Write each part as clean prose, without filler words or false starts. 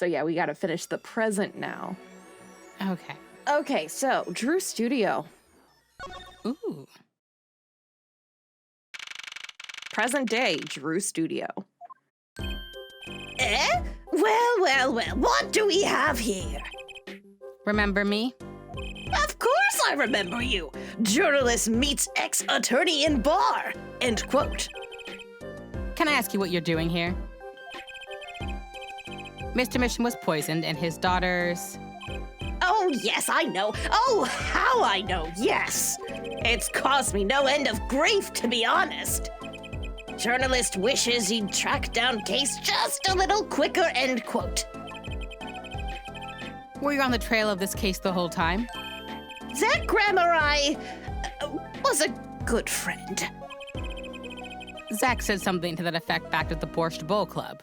So yeah, we gotta finish the present now. Okay. Okay, so Drew Studio. Ooh. Present day, Drew Studio. Eh? Well, what do we have here? Remember me? Of course I remember you. Journalist meets ex-attorney in bar. End quote. Can I ask you what you're doing here? Mr. Mission was poisoned and his daughters... Oh, yes, I know. Oh, how I know, yes. It's caused me no end of grief, to be honest. Journalist wishes he'd track down case just a little quicker, end quote. Were you on the trail of this case the whole time? That Grammar was a good friend. Zach said something to that effect back at the Borscht Bowl Club.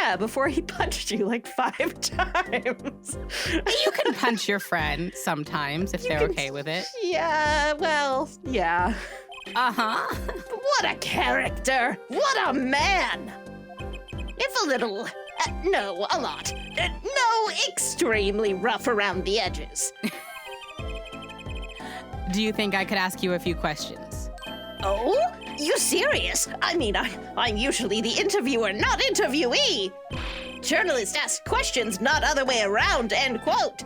Yeah, before he punched you like 5 times. You can punch your friend sometimes if they're okay with it. Yeah, well, yeah. Uh-huh. What a character! What a man! If a little, no, a lot. No, extremely rough around the edges. Do you think I could ask you a few questions? Oh? You serious? I mean, I'm usually the interviewer, not interviewee. Journalists ask questions, not other way around, end quote.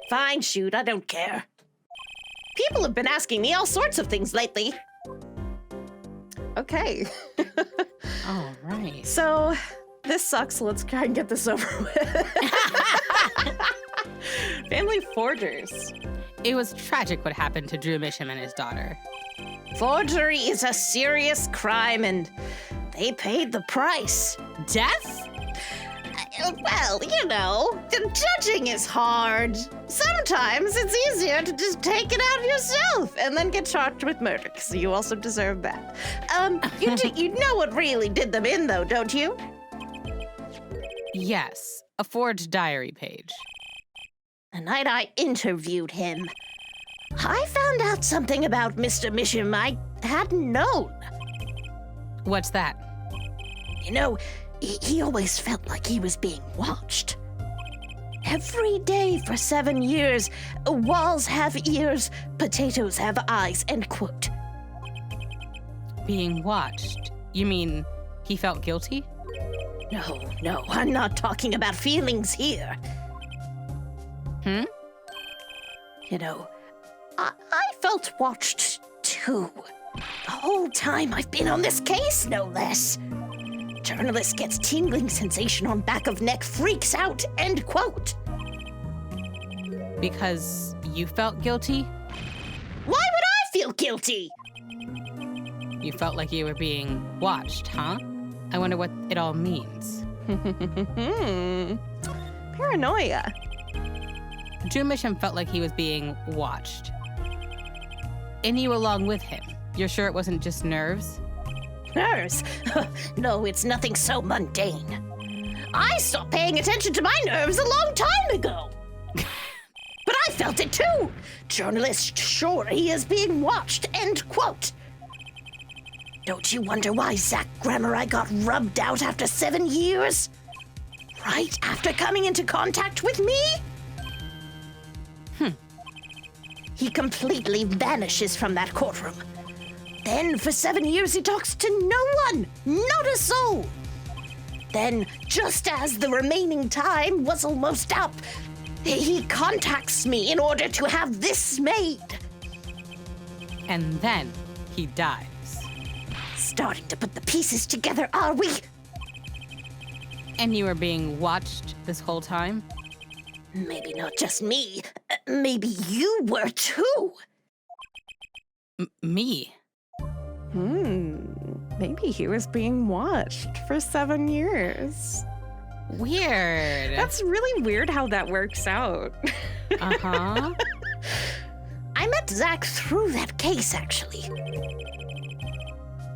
Fine, shoot, I don't care. People have been asking me all sorts of things lately. Okay. All right. So, this sucks, so let's try and get this over with. Family forgers. It was tragic what happened to Drew Misham and his daughter. Forgery is a serious crime, and they paid the price. Death? Well, you know, the judging is hard. Sometimes it's easier to just take it out yourself and then get charged with murder, because you also deserve that. You know what really did them in, though, don't you? Yes, a forged diary page. The night I interviewed him, I found out something about Mr. Misham I hadn't known. What's that? You know, he always felt like he was being watched. Every day for 7 years, walls have ears, potatoes have eyes, end quote. Being watched? You mean he felt guilty? No, I'm not talking about feelings here. You know, I felt watched too. The whole time I've been on this case, no less. Journalist gets tingling sensation on back of neck, freaks out, end quote. Because you felt guilty? Why would I feel guilty? You felt like you were being watched, huh? I wonder what it all means. Paranoia. Drew Misham felt like he was being watched. And you along with him. You're sure it wasn't just nerves? Nerves? No, it's nothing so mundane. I stopped paying attention to my nerves a long time ago. But I felt it too. Journalist sure he is being watched, end quote. Don't you wonder why Zach Grammar got rubbed out after 7 years? Right after coming into contact with me? He completely vanishes from that courtroom. Then for 7 years he talks to no one, not a soul. Then, just as the remaining time was almost up, he contacts me in order to have this made. And then he dies. Starting to put the pieces together, are we? And you were being watched this whole time? Maybe not just me. Maybe you were too. Me? Maybe he was being watched for 7 years. Weird. That's really weird how that works out. Uh-huh. I met Zach through that case, actually.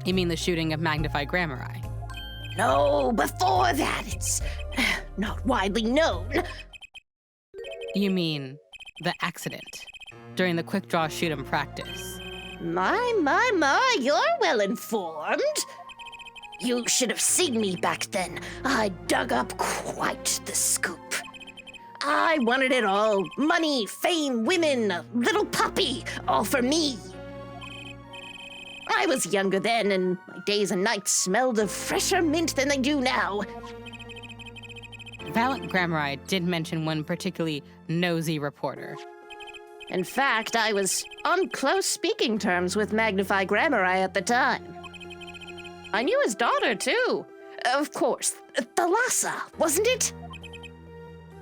You mean the shooting of Magnified Grammar Eye? No, before that, it's not widely known. You mean the accident during the quick draw shoot in practice? My, you're well informed. You should have seen me back then. I dug up quite the scoop. I wanted it all. Money, fame, women, a little puppy, all for me. I was younger then, and my days and nights smelled of fresher mint than they do now. Valiant Grammari did mention one particularly nosy reporter. In fact, I was on close speaking terms with Magnify Grammari at the time. I knew his daughter, too. Of course, Thalassa, wasn't it?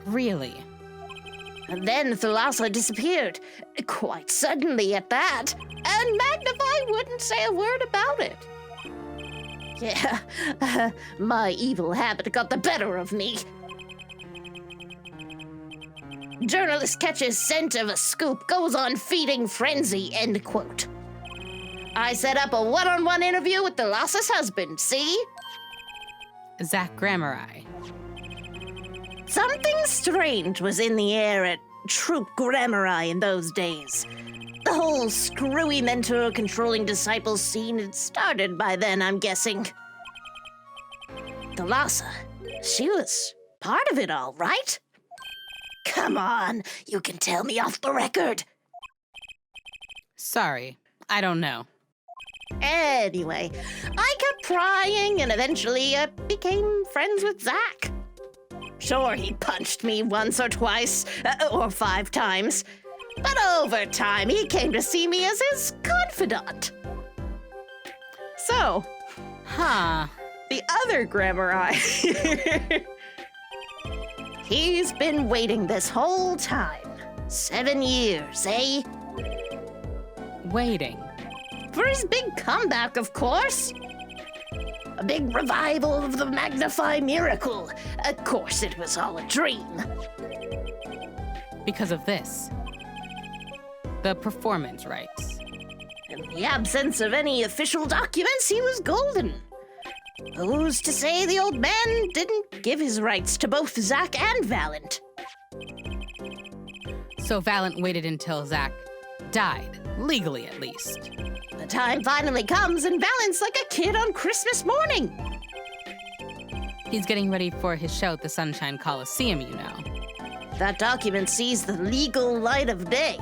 Really? And then Thalassa disappeared, quite suddenly at that, and Magnify wouldn't say a word about it. Yeah, my evil habit got the better of me. Journalist catches scent of a scoop, goes on feeding frenzy, end quote. I set up a one-on-one interview with Thalassa's husband, see? Zach Grammari. Something strange was in the air at Troop Grammari in those days. The whole screwy mentor controlling disciples scene had started by then, I'm guessing. Thalassa, she was part of it all, right? Come on, you can tell me off the record. Sorry, I don't know. Anyway, I kept prying and eventually became friends with Zach. Sure, he punched me once or twice, or 5 times. But over time, he came to see me as his confidant. So, Huh. the other Grammari. He's been waiting this whole time. 7 years, eh? Waiting. For his big comeback, of course. A big revival of the Magnify miracle. Of course, it was all a dream. Because of this. The performance rights. In the absence of any official documents, he was golden. Who's to say the old man didn't give his rights to both Zach and Valiant? So Valiant waited until Zach died, legally at least. The time finally comes and Valiant's like a kid on Christmas morning. He's getting ready for his show at the Sunshine Coliseum, you know. That document sees the legal light of day.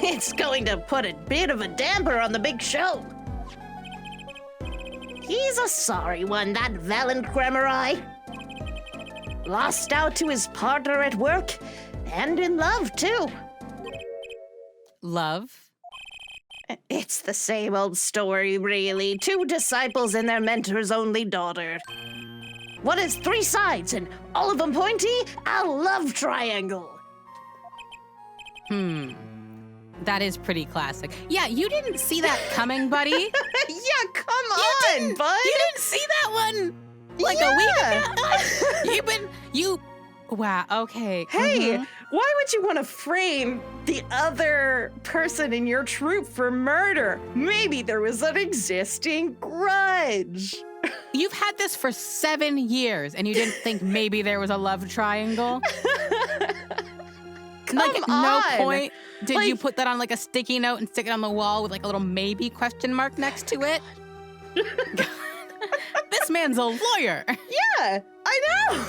It's going to put a bit of a damper on the big show. He's a sorry one, that Valiant Grammari. Lost out to his partner at work, and in love, too. Love? It's the same old story, really. 2 disciples and their mentor's only daughter. What is 3 sides, and all of them pointy? A love triangle. That is pretty classic. Yeah, you didn't see that coming, buddy. Yeah, come on, bud. You didn't see that one like a week ago? Wow, okay. Hey, Mhm. why would you want to frame the other person in your troop for murder? Maybe there was an existing grudge. You've had this for 7 years and you didn't think maybe there was a love triangle? Come no on. point did you Like- put that on like a sticky note and stick it on the wall with like a little maybe question mark next to it? This man's a lawyer. Yeah, I know.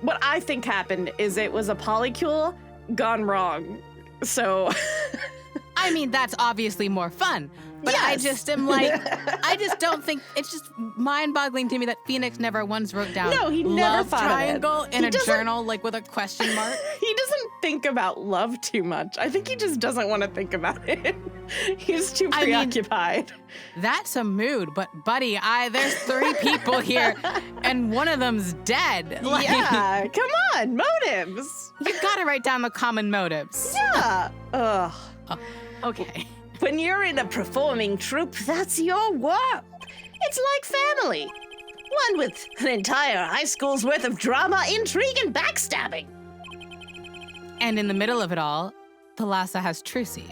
What I think happened is it was a polycule gone wrong. So, I mean, that's obviously more fun. But I Yes. just am like, I just don't think, it's just mind-boggling to me that Phoenix never once wrote down No, he never love thought of it. triangle in He a doesn't- journal, like with a question mark. he doesn't think about love too much. I think he just doesn't want to think about it. He's too I mean- preoccupied. That's a mood, but buddy, there's 3 people here, and one of them's dead. Like, Yeah, come on, motives. you gotta write down the common motives. Yeah. Ugh. Okay. When you're in a performing troupe, that's your world. It's like family. One with an entire high school's worth of drama, intrigue, and backstabbing. And in the middle of it all, Thalassa has Trucy.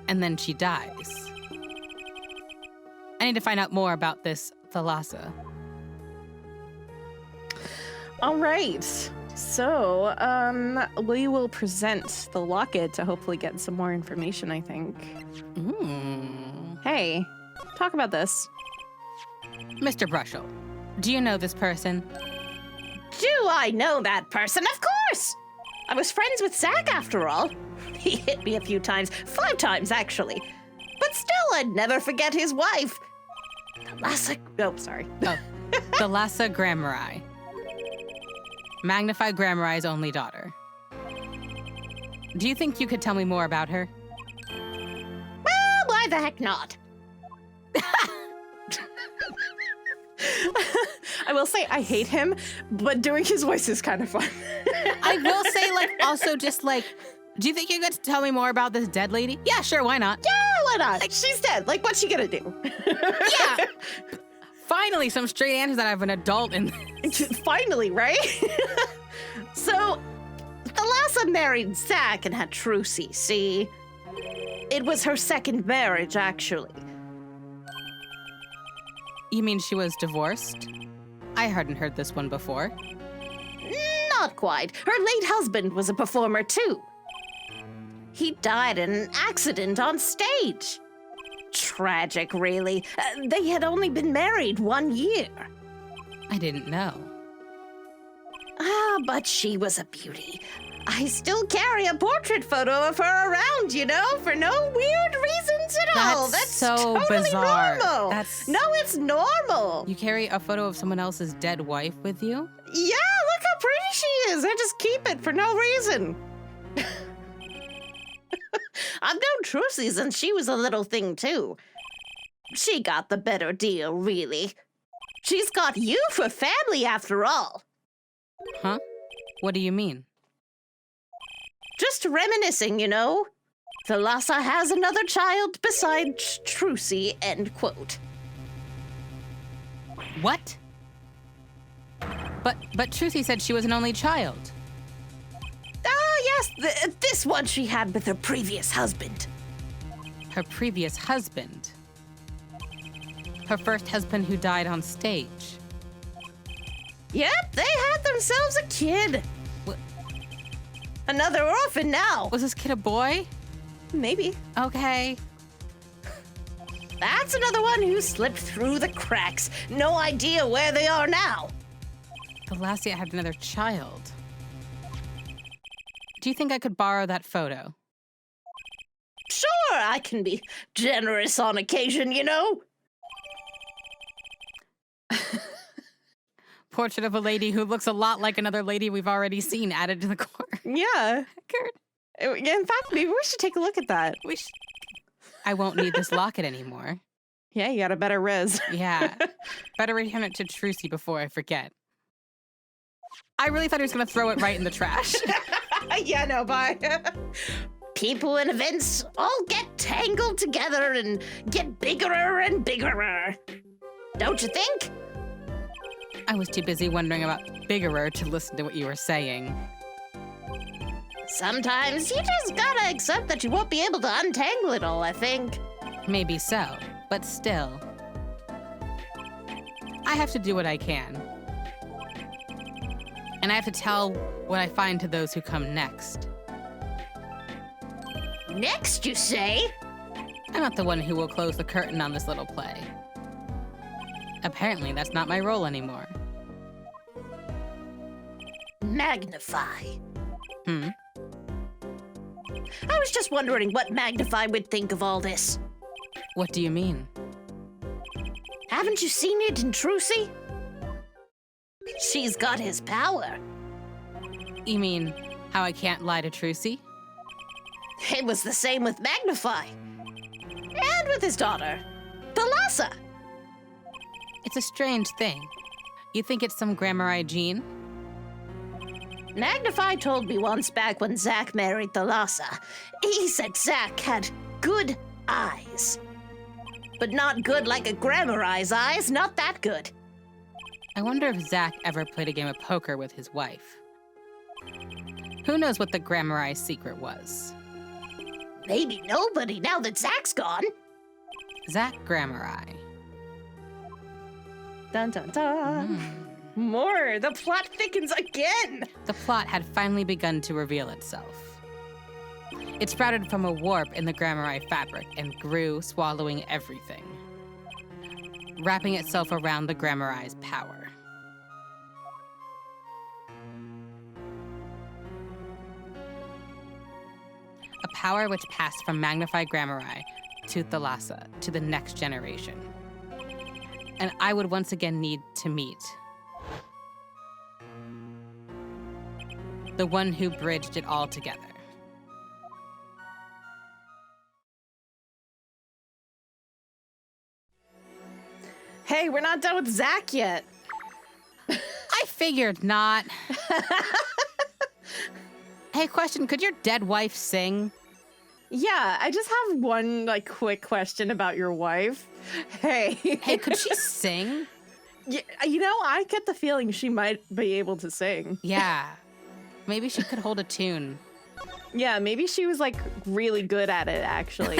And then she dies. I need to find out more about this Thalassa. All right. So, we will present the locket to hopefully get some more information, I think. Ooh. Hey, Talk about this. Mr. Brushel, do you know this person? Do I know that person? Of course! I was friends with Zach after all. He hit me a few times, 5 times actually. But still, I'd never forget his wife. Sorry. Oh, Thalassa Grammari. Magnified Grammarai's only daughter. Do you think you could tell me more about her? Well, why the heck not? I will say I hate him, but doing his voice is kind of fun. I will say, also just do you think you could tell me more about this dead lady? Yeah, sure, why not? Yeah, why not? She's dead. What's she gonna do? Yeah. Finally, some straight answers that I have an adult in. Finally, right? So, Thalassa married Zach and had Trucy, see? It was her second marriage, actually. You mean she was divorced? I hadn't heard this one before. Not quite. Her late husband was a performer, too. He died in an accident on stage. Tragic, really. They had only been married 1 year. I didn't know. But she was a beauty. I still carry a portrait photo of her around, for no weird reasons at all. That's so totally bizarre. Normal. No, it's normal. You carry a photo of someone else's dead wife with you? Yeah, look how pretty she is. I just keep it for no reason. I've known Trucy since she was a little thing, too. She got the better deal, really. She's got you for family, after all. Huh? What do you mean? Just reminiscing, Thalassa has another child besides Trucy, end quote. What? But Trucy said she was an only child. Yes, this one she had with her previous husband. Her previous husband? Her first husband who died on stage? Yep, they had themselves a kid. What? Another orphan now. Was this kid a boy? Maybe. Okay. That's another one who slipped through the cracks. No idea where they are now. Thalassa had another child. Do you think I could borrow that photo? Sure, I can be generous on occasion, Portrait of a lady who looks a lot like another lady we've already seen added to the corner. Yeah. In fact, maybe we should take a look at that. I won't need this locket anymore. Yeah, you got a better riz. Yeah. Better return it to Trucy before I forget. I really thought he was going to throw it right in the trash. Yeah, no, bye. People and events all get tangled together and get biggerer and biggerer. Don't you think? I was too busy wondering about biggerer to listen to what you were saying. Sometimes you just gotta accept that you won't be able to untangle it all, I think. Maybe so, but still. I have to do what I can. And I have to tell what I find to those who come next. Next, you say? I'm not the one who will close the curtain on this little play. Apparently, that's not my role anymore. Magnify. Hmm? I was just wondering what Magnify would think of all this. What do you mean? Haven't you seen it in Trucy? She's got his power. You mean how I can't lie to Trucy? It was the same with Magnify. And with his daughter, Thalassa. It's a strange thing. You think it's some Grammari gene? Magnify told me once back when Zach married Thalassa. He said Zach had good eyes. But not good like a Grammari's eyes, not that good. I wonder if Zach ever played a game of poker with his wife. Who knows what the Grammari's secret was? Maybe nobody now that Zach's gone. Zach Grammari. Dun dun dun. More. The plot thickens again. The plot had finally begun to reveal itself. It sprouted from a warp in the Grammari fabric and grew, swallowing everything. wrapping itself around the Grammarai's power. A power which passed from magnified Grammarai to Thalassa to the next generation. And I would once again need to meet the one who bridged it all together. Hey, we're not done with Zach yet. I figured not. Hey, question, could your dead wife sing? Yeah, I just have one quick question about your wife. Hey. Hey, could she sing? Yeah, I get the feeling she might be able to sing. Yeah. Maybe she could hold a tune. Yeah, maybe she was really good at it, actually.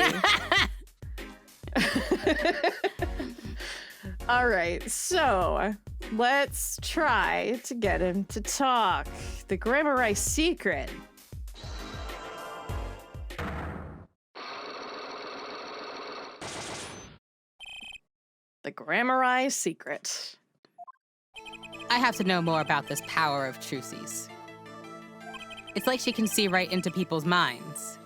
All right, so let's try to get him to talk. The Grammarai secret. The Grammarai secret. I have to know more about this power of Trucy's. It's like she can see right into people's minds.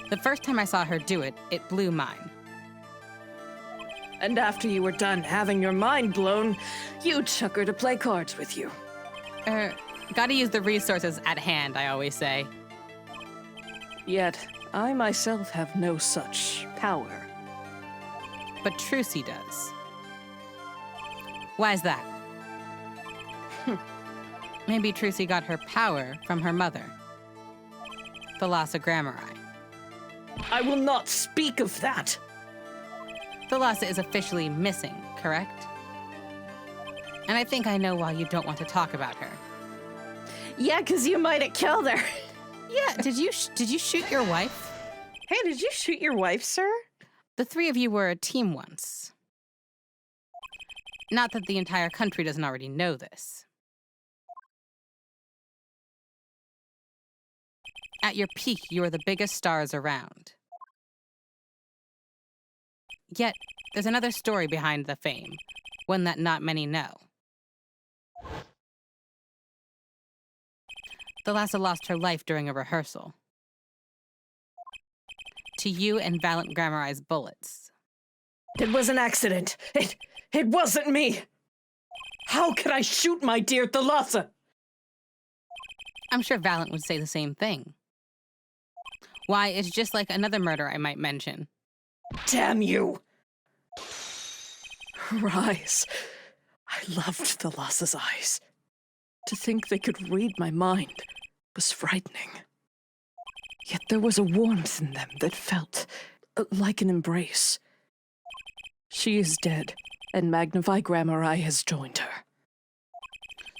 The first time I saw her do it, it blew mine. And after you were done having your mind blown, you took her to play cards with you. Gotta use the resources at hand, I always say. Yet, I myself have no such power. But Trucy does. Why is that? Maybe Trucy got her power from her mother, Thalassa Grammarai. I will not speak of that. Thalassa is officially missing, correct? And I think I know why you don't want to talk about her. Yeah, because you might have killed her. Yeah, did you shoot your wife? Hey, did you shoot your wife, sir? The three of you were a team once. Not that the entire country doesn't already know this. At your peak, you were the biggest stars around. Yet, there's another story behind the fame, one that not many know. Thalassa lost her life during a rehearsal. To you and Valiant Grammarai's bullets. It was an accident. It wasn't me. How could I shoot my dear Thalassa? I'm sure Valiant would say the same thing. Why, it's just like another murder I might mention. Damn you! Her eyes. I loved Thalassa's eyes. To think they could read my mind was frightening. Yet there was a warmth in them that felt like an embrace. She is dead, and Magnify Grammarai has joined her.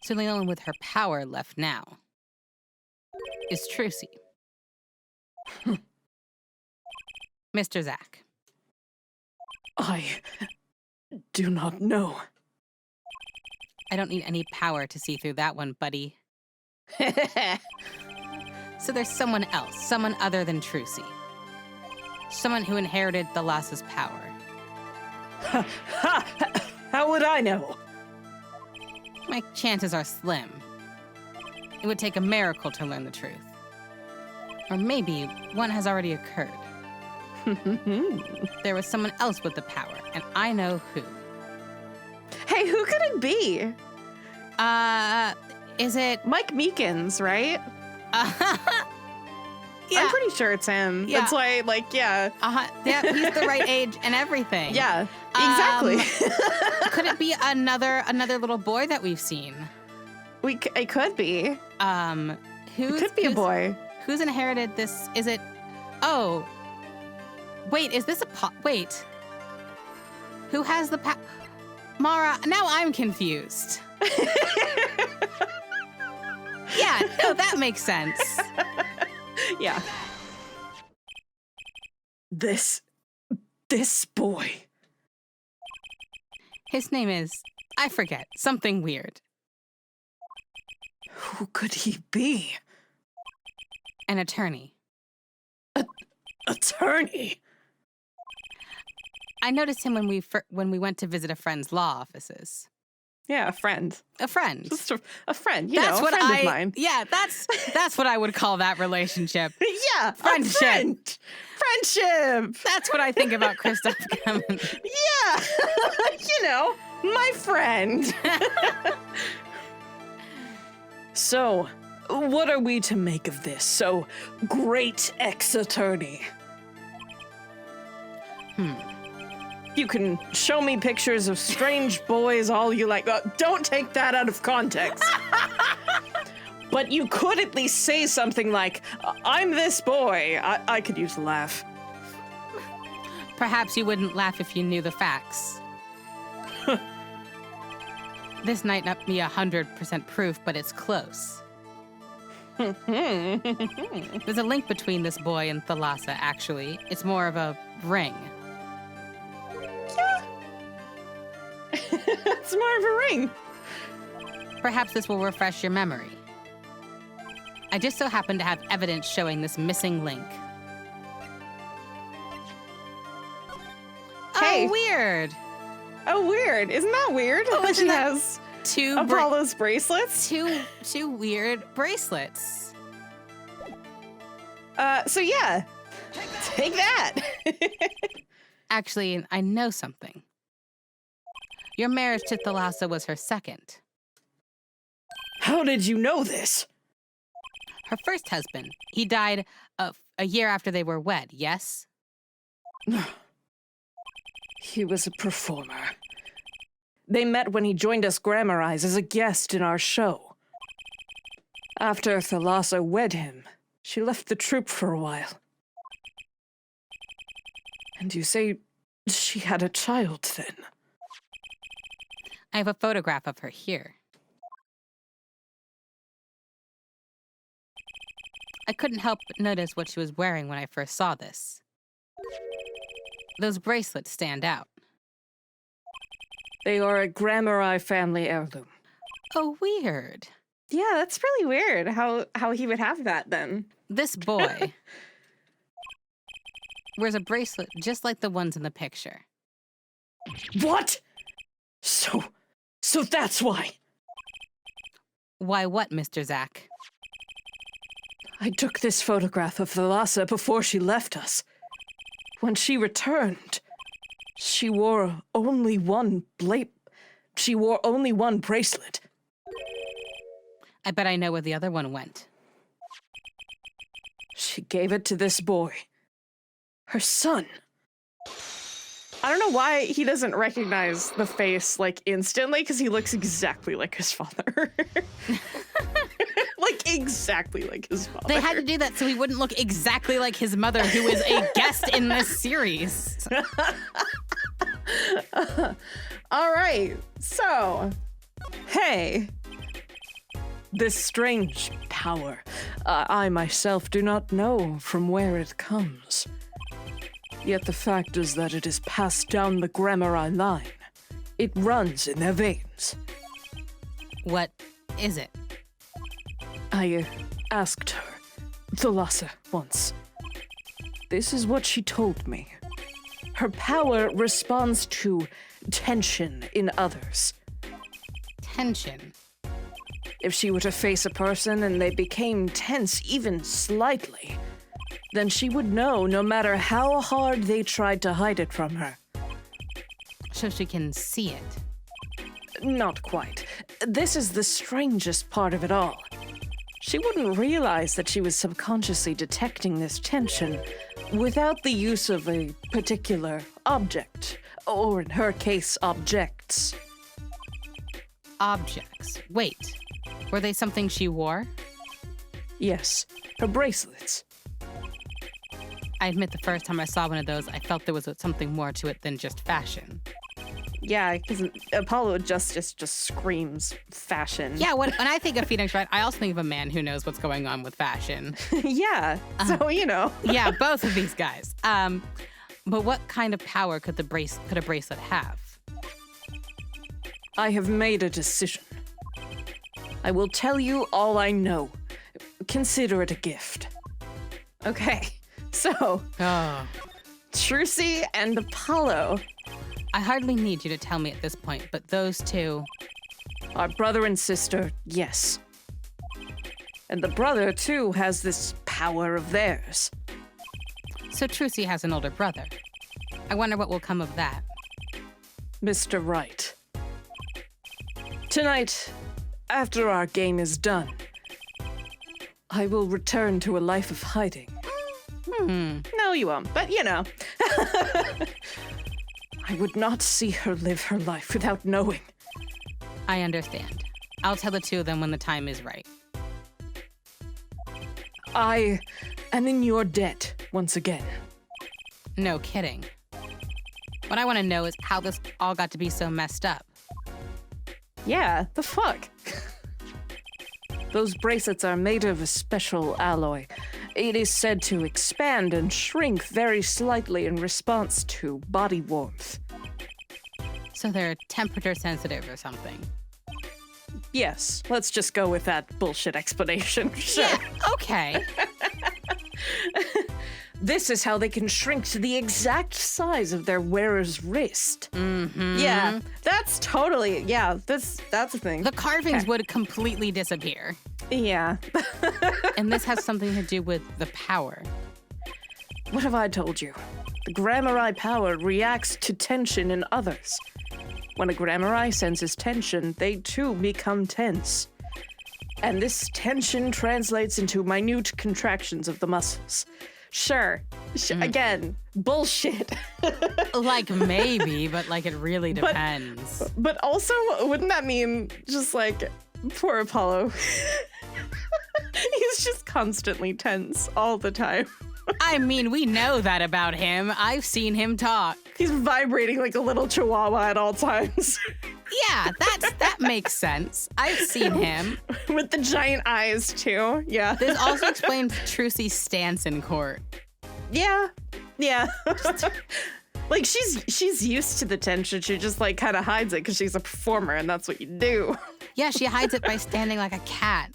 So the only one with her power left now is Trucy. Mr. Zach. I do not know. I don't need any power to see through that one, buddy. So there's someone else, someone other than Trucy. Someone who inherited Thalassa's power. How would I know? My chances are slim. It would take a miracle to learn the truth. Or maybe one has already occurred. There was someone else with the power, and I know who. Hey, who could it be? Is it... Mike Meekins, right? Yeah. I'm pretty sure it's him. Yeah. That's why, yeah. Yeah, he's the right age and everything. Yeah, exactly. Could it be another little boy that we've seen? It could be. It could be a boy. Who's inherited this? Is it... Oh. Wait, is this a... Wait. Who has the Mara, now I'm confused. Yeah, no, that makes sense. Yeah. This boy. His name is... I forget. Something weird. Who could he be? An attorney. Attorney? I noticed him when we went to visit a friend's law offices. Yeah, a friend. A friend. Just a friend, you That's know, a what friend of mine. Yeah, that's what I would call that relationship. Yeah, Friendship. a friend. Friendship. That's what I think about Christoph Gammon. Yeah, you know, my friend. So, what are we to make of this? So, great ex-attorney. You can show me pictures of strange boys all you like. Don't take that out of context. But you could at least say something like, I'm this boy. I could use a laugh. Perhaps you wouldn't laugh if you knew the facts. This might not be 100% proof, but it's close. There's a link between this boy and Thalassa, actually. It's more of a ring. It's more of a ring. Perhaps this will refresh your memory. I just so happen to have evidence showing this missing link. Hey. Oh, weird. Oh, weird. Isn't that weird? Oh, that isn't she that has Two Apollo's bracelets? two weird bracelets. So yeah. Take that. Actually, I know something. Your marriage to Thalassa was her second. How did you know this? Her first husband. He died a year after they were wed, yes? He was a performer. They met when he joined us Grammarize as a guest in our show. After Thalassa wed him, she left the troupe for a while. And you say she had a child then? I have a photograph of her here. I couldn't help but notice what she was wearing when I first saw this. Those bracelets stand out. They are a Grammari family heirloom. Oh, weird. Yeah, that's really weird how he would have that then. This boy wears a bracelet just like the ones in the picture. What? So that's why. Why what, Mr. Zack? I took this photograph of Thalassa before she left us. When she returned, she wore only one bracelet. I bet I know where the other one went. She gave it to this boy. Her son. I don't know why he doesn't recognize the face, like, instantly, because he looks exactly like his father. Like, exactly like his father. They had to do that so he wouldn't look exactly like his mother, who is a guest in this series. All right, so, hey. This strange power, I myself do not know from where it comes. Yet the fact is that it is passed down the Grammari line. It runs in their veins. What is it? I asked her, Thalassa, once. This is what she told me. Her power responds to tension in others. Tension. If she were to face a person and they became tense even slightly, then she would know no matter how hard they tried to hide it from her. So she can see it. Not quite. This is the strangest part of it all. She wouldn't realize that she was subconsciously detecting this tension without the use of a particular object, or in her case, objects. Objects. Wait. Were they something she wore? Yes, her bracelets. I admit the first time I saw one of those, I felt there was something more to it than just fashion. Yeah, because Apollo just screams fashion. Yeah, when I think of Phoenix Wright, I also think of a man who knows what's going on with fashion. Yeah, so you know. Yeah, both of these guys. But what kind of power could a bracelet have? I have made a decision. I will tell you all I know. Consider it a gift. Okay, so Oh. Trucy and Apollo I hardly need you to tell me at this point, but those two... are brother and sister, yes. And the brother, too, has this power of theirs. So Trucy has an older brother. I wonder what will come of that. Mr. Wright. Tonight, after our game is done, I will return to a life of hiding. No, you won't, but you know. I would not see her live her life without knowing. I understand. I'll tell the two of them when the time is right. I am in your debt once again. No kidding. What I want to know is how this all got to be so messed up. Yeah, the fuck? Those bracelets are made of a special alloy. It is said to expand and shrink very slightly in response to body warmth. So they're temperature sensitive or something. Yes, let's just go with that bullshit explanation. Sure. Yeah, okay. This is how they can shrink to the exact size of their wearer's wrist. Mm-hmm. Yeah, that's totally, that's a thing. The carvings would completely disappear. Yeah. And this has something to do with the power. What have I told you? The Grammari power reacts to tension in others. When a Grammari senses tension, they too become tense. And this tension translates into minute contractions of the muscles. Sure. Again, bullshit. Like maybe, but like it really depends. But also, wouldn't that mean just like poor Apollo? He's just constantly tense all the time. I mean, we know that about him. I've seen him talk. He's vibrating like a little chihuahua at all times. Yeah, that makes sense. I've seen him. With the giant eyes, too. Yeah. This also explains Trucy's stance in court. Yeah. Like, she's used to the tension. She just, like, kind of hides it because she's a performer, and that's what you do. Yeah, she hides it by standing like a cat.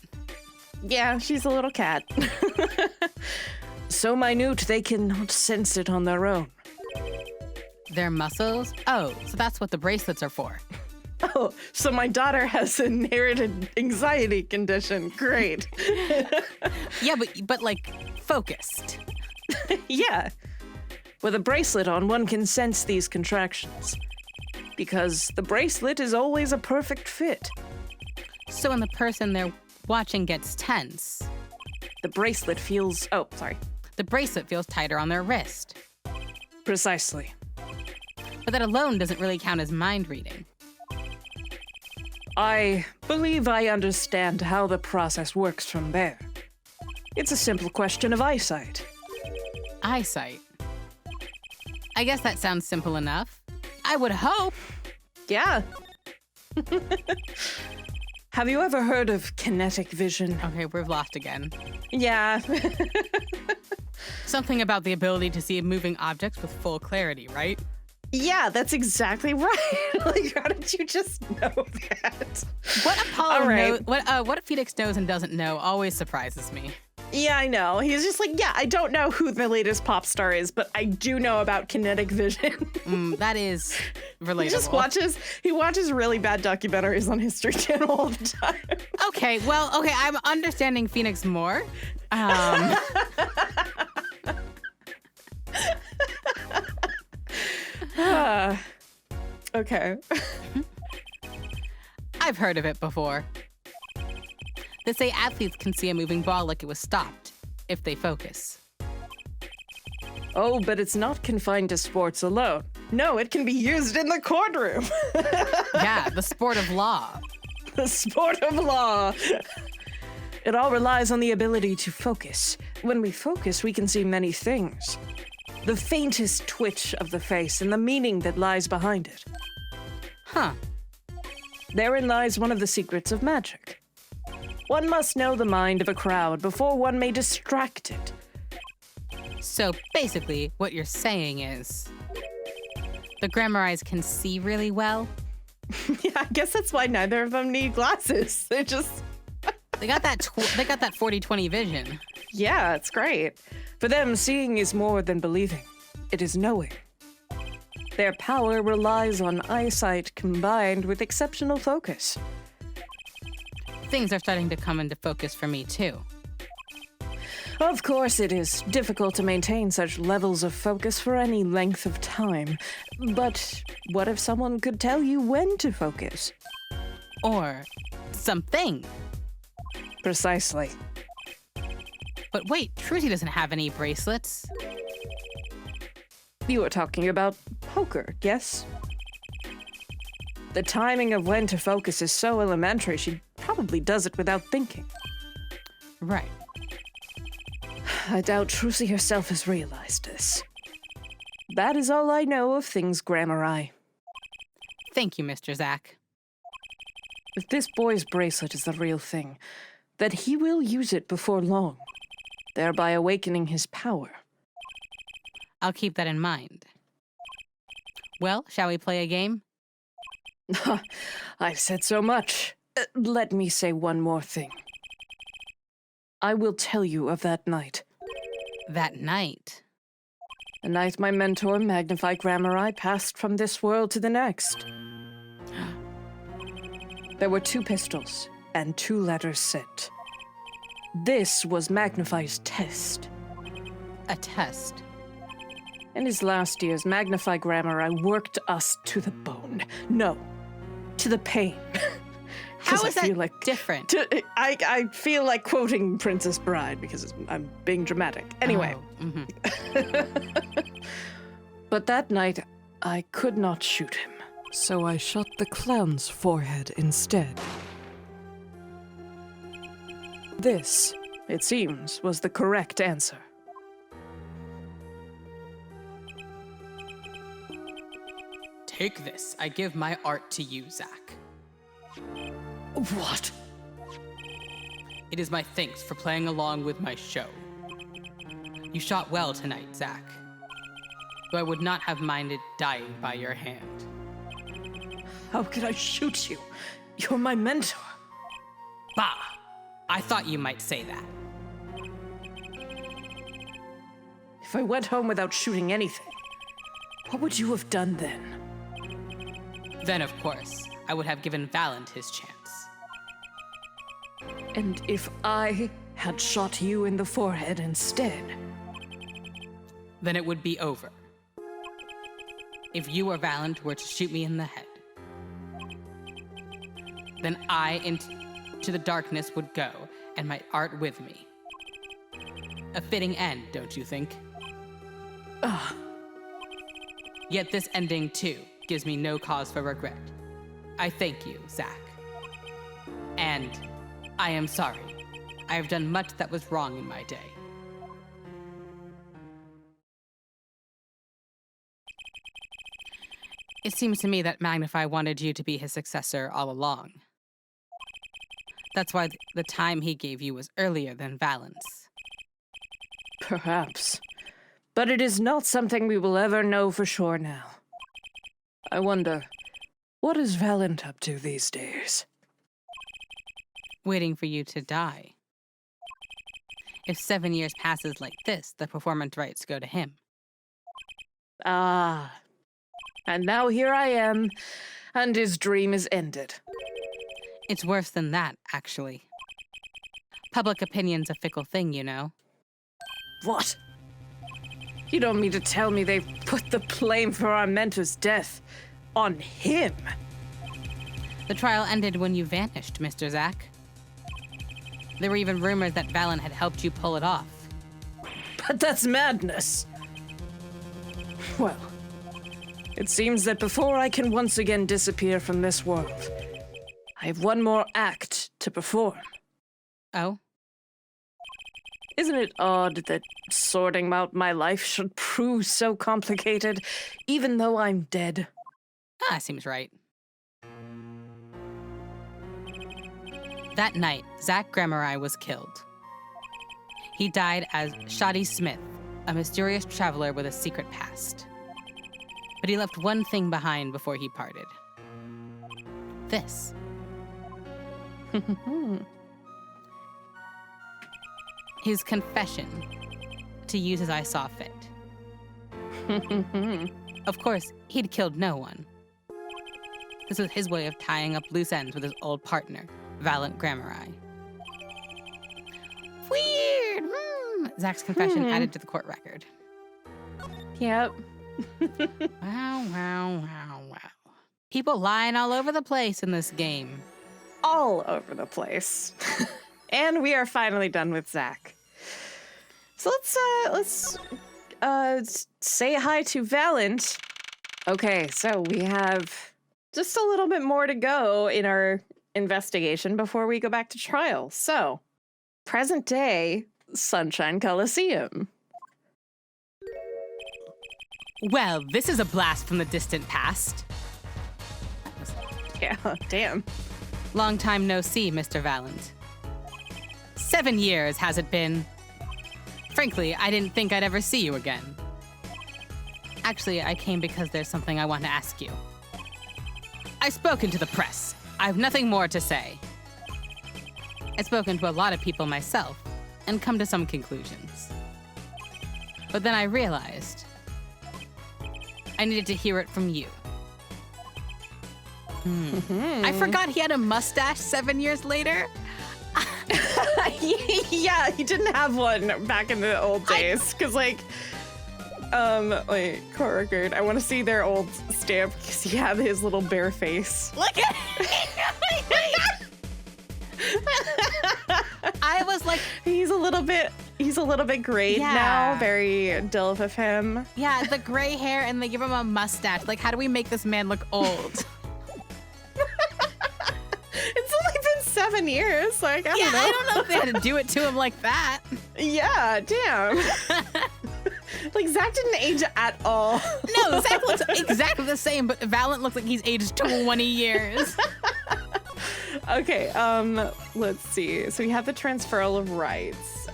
Yeah, she's a little cat. So minute, they cannot sense it on their own. Their muscles? Oh, so that's what the bracelets are for. Oh, so my daughter has an inherited anxiety condition. Great. Yeah, but like, focused. Yeah. With a bracelet on, one can sense these contractions. Because the bracelet is always a perfect fit. So when the person they're watching gets tense, The bracelet feels... Oh, sorry. the bracelet feels tighter on their wrist. Precisely. But that alone doesn't really count as mind reading. I believe I understand how the process works from there. It's a simple question of eyesight. Eyesight. I guess that sounds simple enough. I would hope. Yeah. Have you ever heard of kinetic vision? Okay, we've lost again. Yeah. Something about the ability to see moving objects with full clarity, right? Yeah, that's exactly right. Like, how did you just know that? What Apollo All right. knows, what Phoenix knows and doesn't know always surprises me. Yeah, I know. He's just like, yeah, I don't know who the latest pop star is, but I do know about kinetic vision. That is relatable. He watches really bad documentaries on History Channel all the time. Okay, I'm understanding Phoenix more. Okay. I've heard of it before. They say athletes can see a moving ball like it was stopped, if they focus. Oh, but it's not confined to sports alone. No, it can be used in the courtroom. Yeah, the sport of law. The sport of law. It all relies on the ability to focus. When we focus, we can see many things. The faintest twitch of the face and the meaning that lies behind it. Huh. Therein lies one of the secrets of magic. One must know the mind of a crowd before one may distract it. So basically, what you're saying is the Grammari's can see really well. Yeah, I guess that's why neither of them need glasses. They just... They got that 40-20 vision. Yeah, it's great. For them, seeing is more than believing. it is knowing. Their power relies on eyesight combined with exceptional focus. Things are starting to come into focus for me, too. Of course, it is difficult to maintain such levels of focus for any length of time. But what if someone could tell you when to focus? Or something. Precisely. But wait, Trucy doesn't have any bracelets. You were talking about poker, yes? The timing of when to focus is so elementary, she probably does it without thinking. Right. I doubt Trucy herself has realized this. That is all I know of things Grammar-I. Thank you, Mr. Zack. If this boy's bracelet is the real thing, then he will use it before long, thereby awakening his power. I'll keep that in mind. Well, shall we play a game? I've said so much. Let me say one more thing. I will tell you of that night. That night? The night my mentor, Magnify Grammar-I, passed from this world to the next. There were 2 pistols and 2 letters sent. This was Magnify's test. A test? In his last years, Magnify Grammar-I worked us to the bone. No, to the pain. How is that like different? I feel like quoting Princess Bride because I'm being dramatic. Anyway. But that night, I could not shoot him. So I shot the clown's forehead instead. This, it seems, was the correct answer. Take this. I give my art to you, Zack. What? It is my thanks for playing along with my show. You shot well tonight, Zack. Though I would not have minded dying by your hand. How could I shoot you? You're my mentor. Bah! I thought you might say that. If I went home without shooting anything, what would you have done then? Then, of course, I would have given Valant his chance. And if I had shot you in the forehead instead? Then it would be over. If you or Valant were to shoot me in the head, then I into the darkness would go, and my art with me. A fitting end, don't you think? Yet this ending, too, gives me no cause for regret. I thank you, Zack. And I am sorry. I have done much that was wrong in my day. It seems to me that Magnify wanted you to be his successor all along. That's why the time he gave you was earlier than Valant's. Perhaps. But it is not something we will ever know for sure now. I wonder, what is Valant up to these days? Waiting for you to die. If 7 years passes like this, the performance rights go to him. Ah. And now here I am, and his dream is ended. It's worse than that, actually. Public opinion's a fickle thing, you know. What? You don't mean to tell me they've put the blame for our mentor's death on him? The trial ended when you vanished, Mr. Zack. There were even rumors that Valant had helped you pull it off. But that's madness. Well, it seems that before I can once again disappear from this world, I have one more act to perform. Oh? Isn't it odd that sorting out my life should prove so complicated, even though I'm dead? Ah, seems right. That night, Zack Grammar-I was killed. He died as Shoddy Smith, a mysterious traveler with a secret past. But he left one thing behind before he parted. This. His confession, to use as I saw fit. Of course, he'd killed no one. This was his way of tying up loose ends with his old partner, Valiant Grammari. Weird. Zach's confession added to the court record. Yep. Wow. People lying all over the place in this game. All over the place. And we are finally done with Zach. So let's say hi to Valiant. Okay, so we have just a little bit more to go in our investigation before we go back to trial. So, present day Sunshine Coliseum. Well, this is a blast from the distant past. Yeah, damn. Long time no see, Mr. Valiant. 7 years has it been? Frankly, I didn't think I'd ever see you again. Actually, I came because there's something I want to ask you. I've spoken to the press. I have nothing more to say. I've spoken to a lot of people myself and come to some conclusions. But then I realized I needed to hear it from you. I forgot he had a mustache 7 years later. Yeah, he didn't have one back in the old days. Because, wait, court record. I want to see their old stamp because he had his little bare face. Look at I was like, he's a little bit grayed now. Very Dilf of him. Yeah, the gray hair and they give him a mustache. Like, how do we make this man look old? It's only been 7 years. Like, I don't know. I don't know if they had to do it to him like that. Yeah, damn. Like, Zach didn't age at all. No, Zach looks exactly the same, but Valiant looks like he's aged 20 years. Okay, let's see. So we have the transferal of rights.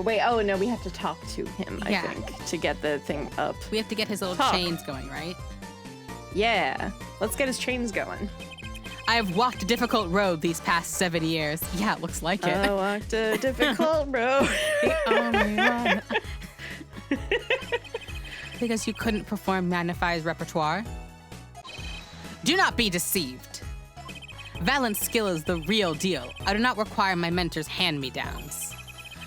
We have to talk to him, I think, to get the thing up. We have to get his little chains going, right? Yeah, let's get his chains going. I have walked a difficult road these past 7 years. Yeah, it looks like it. I walked a difficult road. The only one. Because you couldn't perform Magnify's repertoire? Do not be deceived. Valiant's skill is the real deal. I do not require my mentor's hand-me-downs.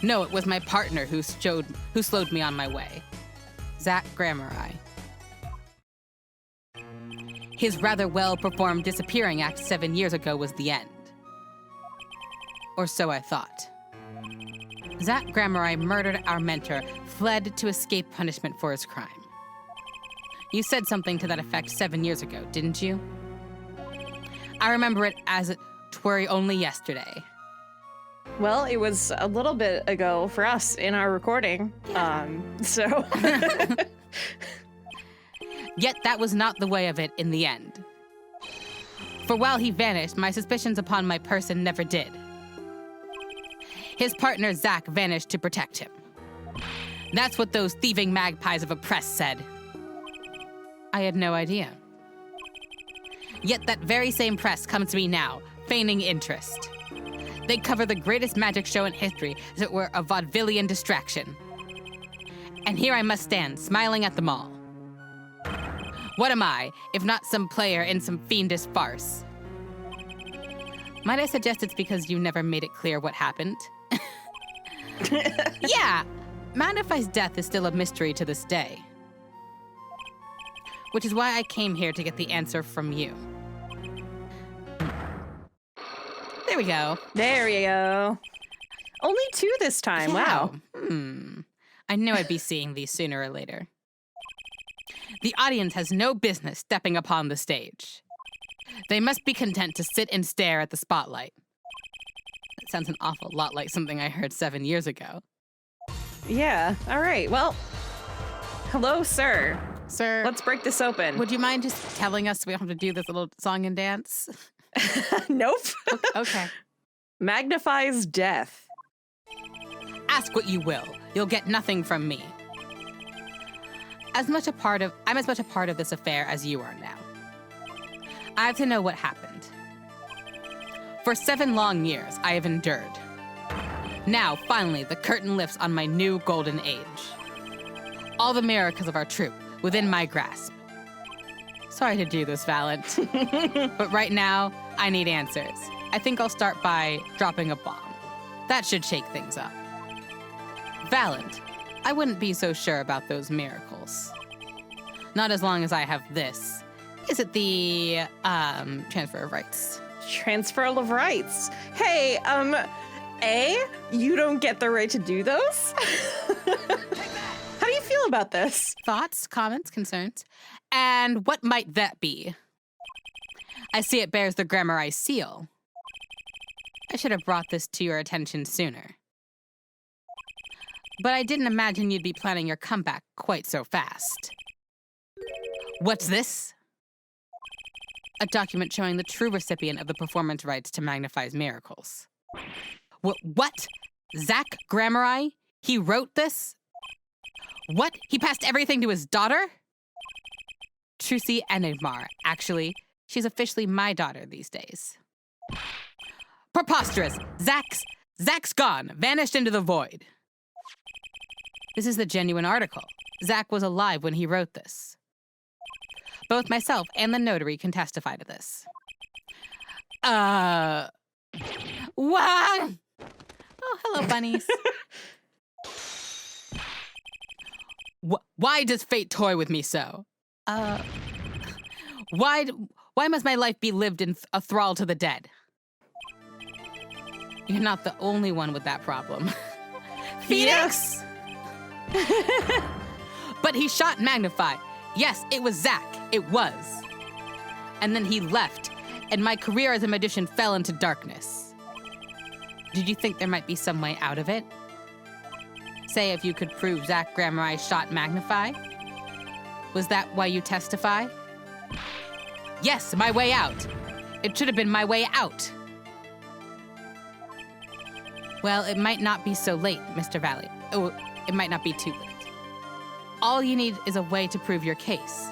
No, it was my partner who slowed me on my way. Zach Grammari. His rather well-performed disappearing act 7 years ago was the end. Or so I thought. Zach Grammari murdered our mentor, fled to escape punishment for his crime. You said something to that effect 7 years ago, didn't you? I remember it as it were only yesterday. Well, it was a little bit ago for us in our recording. Yeah. So... Yet that was not the way of it in the end. For while he vanished, my suspicions upon my person never did. His partner, Zach, vanished to protect him. That's what those thieving magpies of a press said. I had no idea. Yet that very same press comes to me now, feigning interest. They cover the greatest magic show in history as it were a vaudevillian distraction. And here I must stand, smiling at them all. What am I, if not some player in some fiendish farce? Might I suggest it's because you never made it clear what happened? Yeah, Magnify's death is still a mystery to this day. Which is why I came here to get the answer from you. There we go. There we go. Only 2 this time, Yeah. wow. I knew I'd be seeing these sooner or later. The audience has no business stepping upon the stage. They must be content to sit and stare at the spotlight. That sounds an awful lot like something I heard 7 years ago. Yeah, all right. Well, hello, sir. Sir, Let's break this open. would you mind just telling us we don't have to do this little song and dance? Nope. Okay. Magnifies death. Ask what you will. You'll get nothing from me. I'm as much a part of this affair as you are now. I have to know what happened. For 7 long years, I have endured. Now, finally, the curtain lifts on my new golden age. all the miracles of our troop within my grasp. Sorry to do this, Valent. But right now, I need answers. I think I'll start by dropping a bomb. That should shake things up. Valent, I wouldn't be so sure about those miracles. Not as long as I have this. Is it the, transfer of rights? Transfer of rights. Hey, you don't get the right to do those? How do you feel about this? Thoughts, comments, concerns? And what might that be? I see it bears the Grammar seal. I should have brought this to your attention sooner. But I didn't imagine you'd be planning your comeback quite so fast. What's this? A document showing the true recipient of the performance rights to Magnify's miracles. What? Zach Grammar? He wrote this? What? He passed everything to his daughter? Trucy Enigmar. Actually, she's officially my daughter these days. Preposterous! Zach's gone, vanished into the void. This is the genuine article. Zach was alive when he wrote this. Both myself and the notary can testify to this. What? Oh, hello, bunnies. Why does fate toy with me so? Why must my life be lived in a thrall to the dead? You're not the only one with that problem. Phoenix? But he shot Magnify. Yes, it was Zach. It was. And then he left, and my career as a magician fell into darkness. Did you think there might be some way out of it? Say if you could prove Zach Grammar shot Magnify? Was that why you testify? Yes, my way out. It should have been my way out. Well, it might not be so late, Mr. Valley. Oh, it might not be too late. All you need is a way to prove your case.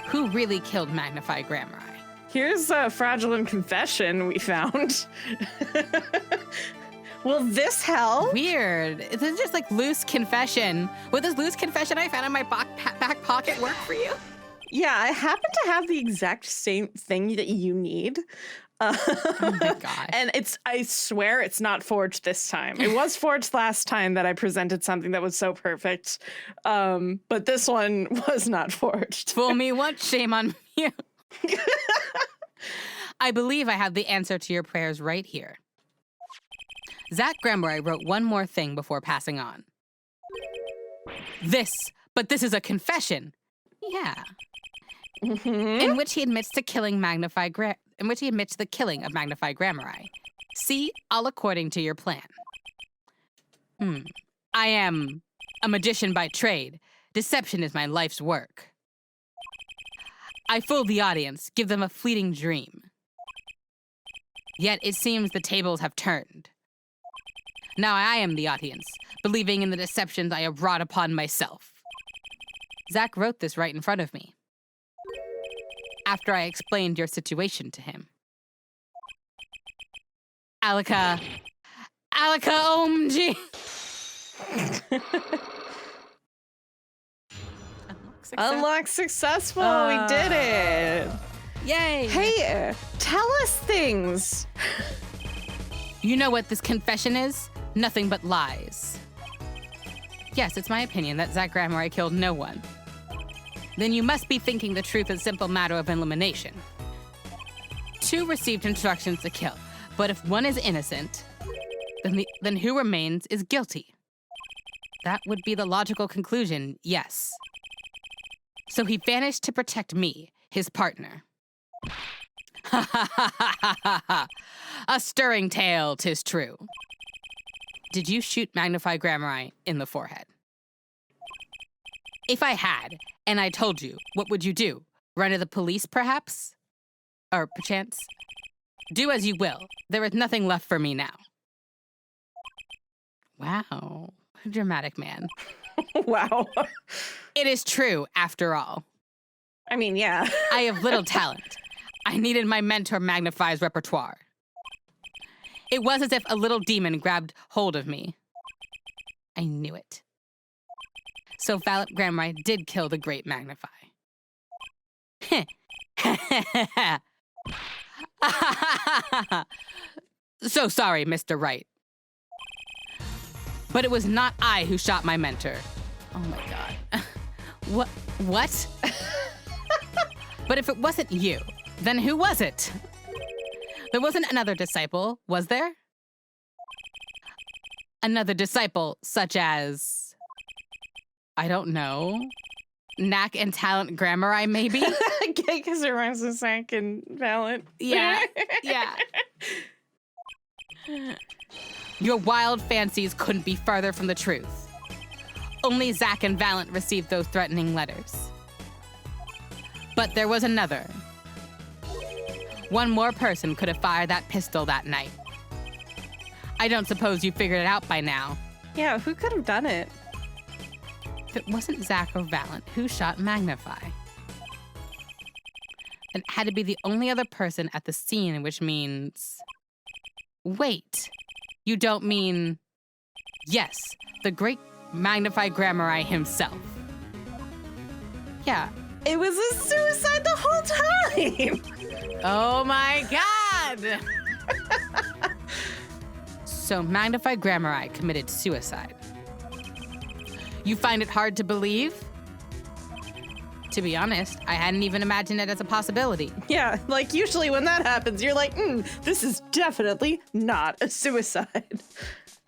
Who really killed Magnify Grammar? Here's a fraudulent confession we found. Will this help? Weird. Is this just like loose confession? Would this loose confession I found in my back pocket work for you? Yeah, I happen to have the exact same thing that you need. Oh my God. And I swear it's not forged this time. It was forged last time that I presented something that was so perfect. But this one was not forged. Fool me once, shame on you. I believe I have the answer to your prayers right here. Zach Grammar wrote one more thing before passing on. But this is a confession. Yeah. Mm-hmm. In which he admits to killing the killing of Magnify Grammar. See, all according to your plan. I am a magician by trade. Deception is my life's work. I fool the audience, give them a fleeting dream. Yet it seems the tables have turned. Now I am the audience, believing in the deceptions I have brought upon myself. Zach wrote this right in front of me. After I explained your situation to him. Alaka OMG. Unlock successful. We did it. Yay. Hey, tell us things. You know what this confession is? Nothing but lies. Yes, it's my opinion that Zach Grammar killed no one. Then you must be thinking the truth is a simple matter of elimination. 2 received instructions to kill, but if one is innocent, then who remains is guilty. That would be the logical conclusion, yes. So he vanished to protect me, his partner. Ha ha ha ha ha ha! A stirring tale, 'tis true. Did you shoot Magnify Grammar in the forehead? If I had, and I told you, what would you do? Run to the police, perhaps? Or perchance? Do as you will. There is nothing left for me now. Wow. Dramatic man. Wow. It is true, after all. I mean, yeah. I have little talent. I needed my mentor Magnify's repertoire. It was as if a little demon grabbed hold of me. I knew it. So Valiant Grammar did kill the Great Magnify. So sorry, Mr. Wright. But it was not I who shot my mentor. Oh my God. What? But if it wasn't you, then who was it? There wasn't another disciple, was there? Another disciple such as, I don't know, Knack and Talent Grammar, maybe? Because it rhymes with Zack and Valiant. Yeah. Your wild fancies couldn't be farther from the truth. Only Zack and Valiant received those threatening letters. But there was another. One more person could have fired that pistol that night. I don't suppose you figured it out by now. Yeah, who could have done it? If it wasn't Zack or Valiant, who shot Magnify? It had to be the only other person at the scene, which means... Wait, you don't mean... Yes, the great Magnify Grammar himself. Yeah. It was a suicide the whole time! Oh my God! So Magnify Grammar committed suicide. You find it hard to believe? To be honest, I hadn't even imagined it as a possibility. Yeah, like usually when that happens, you're like, this is definitely not a suicide.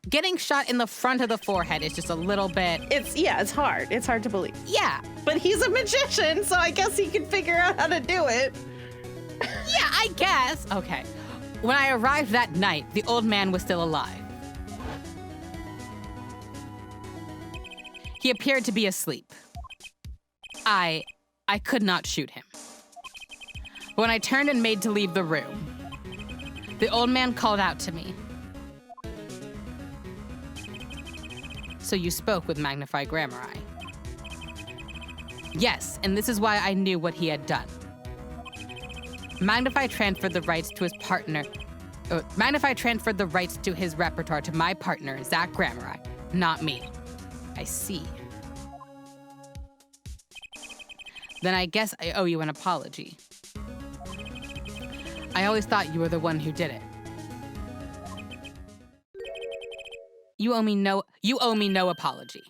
Getting shot in the front of the forehead is just a little bit... It's hard. It's hard to believe. Yeah. But he's a magician, so I guess he can figure out how to do it. Yeah, I guess. Okay. When I arrived that night, the old man was still alive. He appeared to be asleep. I could not shoot him. When I turned and made to leave the room, the old man called out to me. So you spoke with Magnify Grammar. Yes, and this is why I knew what he had done. Magnify transferred the rights to his partner. Magnify transferred the rights to his repertoire to my partner, Zack Grammar, not me. I see. Then I guess I owe you an apology. I always thought you were the one who did it. You owe me no apology.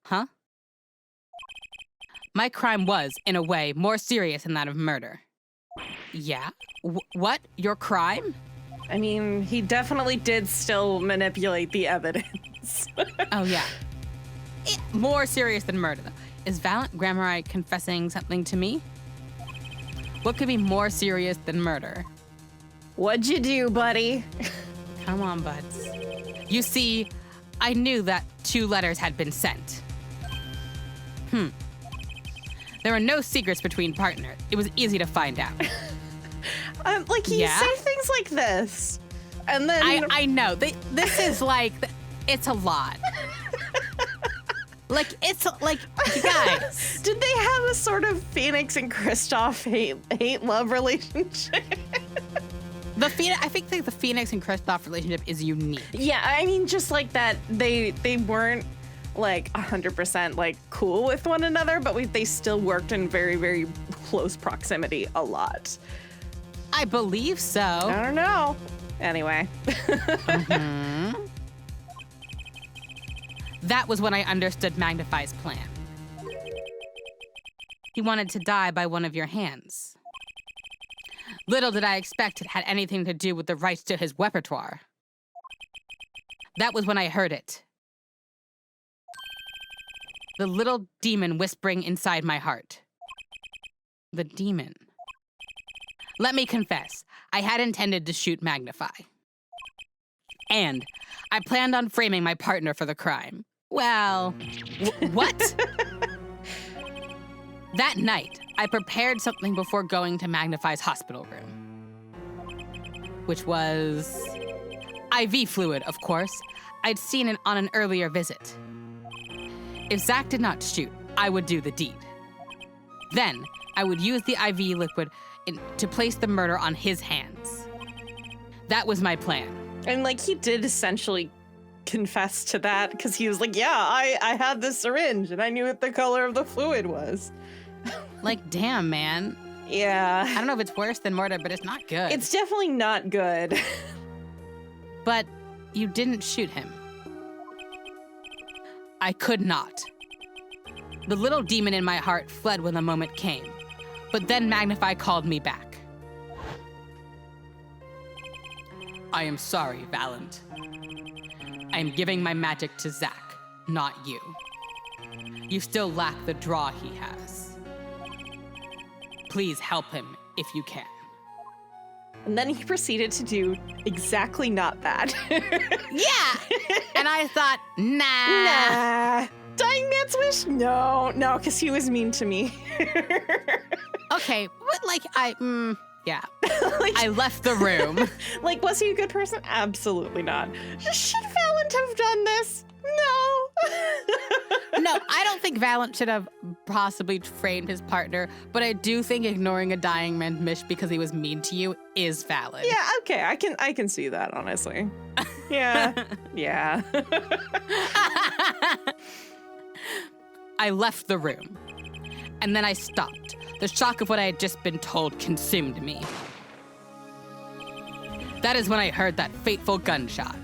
Huh? My crime was, in a way, more serious than that of murder. Yeah? What? Your crime? I mean, he definitely did still manipulate the evidence. Oh, yeah. More serious than murder, though. Is Valiant Grammar confessing something to me? What could be more serious than murder? What'd you do, buddy? Come on, buds. You see, I knew that 2 letters had been sent. There were no secrets between partners. It was easy to find out. You say things like this, and then... I know. This is like... It's a lot. It's like, you guys. Did they have a sort of Phoenix and Kristoff hate-love relationship? I think the Phoenix and Kristoff relationship is unique. Yeah, I mean, just like that, they weren't like 100% like cool with one another, but they still worked in very, very close proximity a lot. I believe so. I don't know. Anyway. That was when I understood Magnify's plan. He wanted to die by one of your hands. Little did I expect it had anything to do with the rights to his repertoire. That was when I heard it. The little demon whispering inside my heart. The demon. Let me confess, I had intended to shoot Magnify. And I planned on framing my partner for the crime. Well, what? That night, I prepared something before going to Magnify's hospital room. Which was... IV fluid, of course. I'd seen it on an earlier visit. If Zack did not shoot, I would do the deed. Then, I would use the IV liquid to place the murder on his hands. That was my plan. And he did essentially confess to that because he was like, yeah, I had this syringe and I knew what the color of the fluid was. Like, damn, man. Yeah. I don't know if it's worse than murder, but it's not good. It's definitely not good. But you didn't shoot him. I could not. The little demon in my heart fled when the moment came, but then Magnify called me back. I am sorry, Valent. I am giving my magic to Zack, not you. You still lack the draw he has. Please help him if you can. And then he proceeded to do exactly not that. Yeah! And I thought, nah. Nah. Dying man's wish? No, because he was mean to me. Okay, but like, yeah. Like- I left the room. Like, was he a good person? Absolutely not. Should Valent have done this? No. No, I don't think Valent should have possibly framed his partner, but I do think ignoring a dying man's wish because he was mean to you is valid. Yeah, okay, I can see that, honestly. Yeah. Yeah. I left the room, and then I stopped. The shock of what I had just been told consumed me. That is when I heard that fateful gunshot.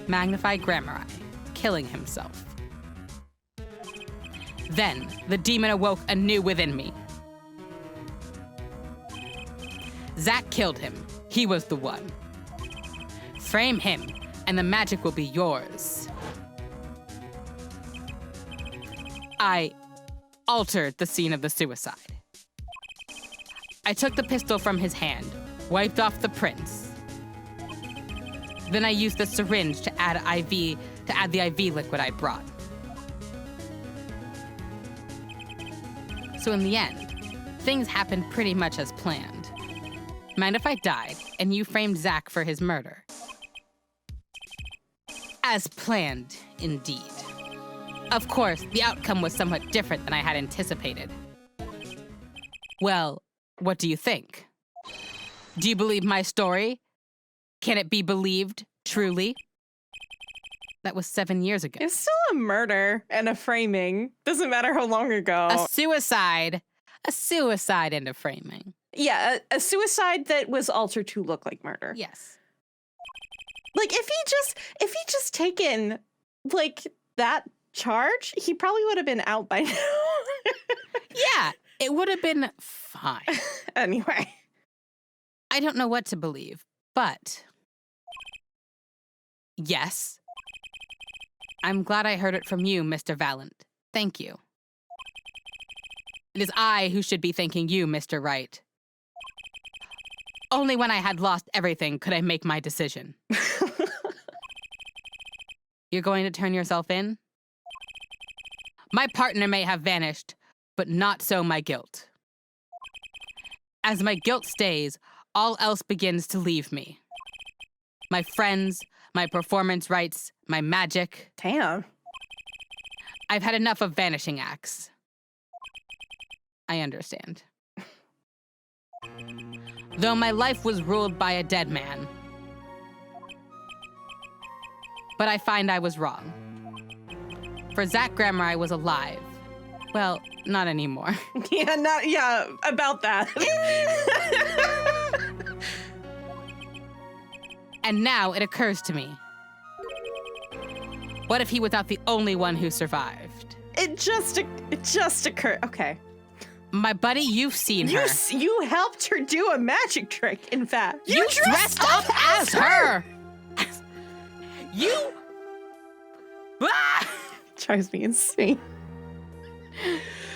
Magnify Grammar Eye, killing himself. Then, the demon awoke anew within me. Zack killed him. He was the one. Frame him, and the magic will be yours. I altered the scene of the suicide. I took the pistol from his hand, wiped off the prints. Then I used the syringe to add the IV liquid I brought. So in the end, things happened pretty much as planned. Magnify died, and you framed Zack for his murder. As planned, indeed. Of course, the outcome was somewhat different than I had anticipated. Well, what do you think? Do you believe my story? Can it be believed, truly? That was 7 years ago. It's still a murder and a framing. Doesn't matter how long ago. A suicide and a framing. Yeah, a suicide that was altered to look like murder. Yes. Like if he just taken like that charge, he probably would have been out by now. Yeah, it would have been fine. Anyway. I don't know what to believe, but yes. I'm glad I heard it from you, Mr. Valent. Thank you. It is I who should be thanking you, Mr. Wright. Only when I had lost everything could I make my decision. You're going to turn yourself in? My partner may have vanished, but not so my guilt. As my guilt stays, all else begins to leave me. My friends, my performance rights, my magic. Damn. I've had enough of vanishing acts. I understand. Though my life was ruled by a dead man. But I find I was wrong. For Zack Grammar, I was alive. Well, not anymore. Yeah, about that. And now it occurs to me. What if he was not the only one who survived? It just occurred. Okay. My buddy, you've seen her. You helped her do a magic trick, in fact. You dressed up as her! You... Ah! Drives me insane.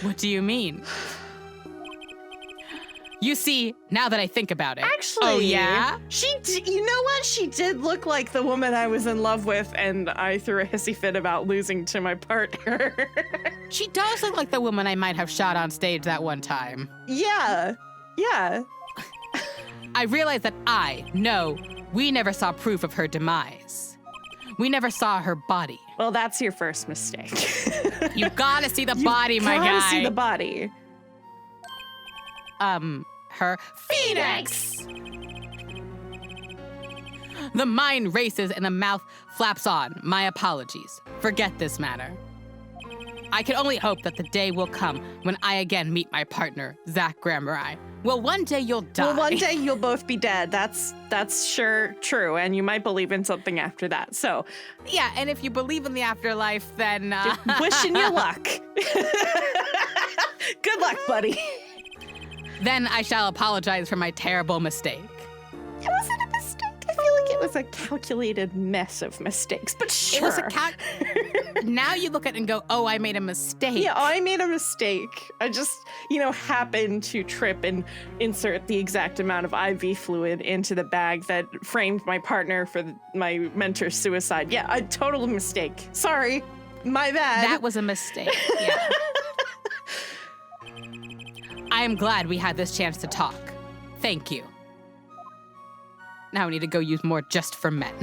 What do you mean? You see, now that I think about it. Actually, oh yeah? You know what? She did look like the woman I was in love with, and I threw a hissy fit about losing to my partner. She does look like the woman I might have shot on stage that one time. Yeah. I realize that we never saw proof of her demise. We never saw her body. Well, that's your first mistake. You gotta see the body, my guy. You gotta see the body. Her Phoenix! The mind races and the mouth flaps on. My apologies. Forget this matter. I can only hope that the day will come when I again meet my partner, Zach Grammeri. Well, one day you'll die. Well, one day you'll both be dead. That's sure true, and you might believe in something after that. So, Yeah, and if you believe in the afterlife, then... wishing you luck. Good luck, buddy. Then I shall apologize for my terrible mistake. It wasn't a mistake. I feel like it was a calculated mess of mistakes, but sure. It was a Now you look at it and go, oh, I made a mistake. Yeah, I made a mistake. I just, happened to trip and insert the exact amount of IV fluid into the bag that framed my partner for my mentor's suicide. Yeah, a total mistake. Sorry. My bad. That was a mistake. Yeah. I am glad we had this chance to talk. Thank you. Now we need to go use more just for men.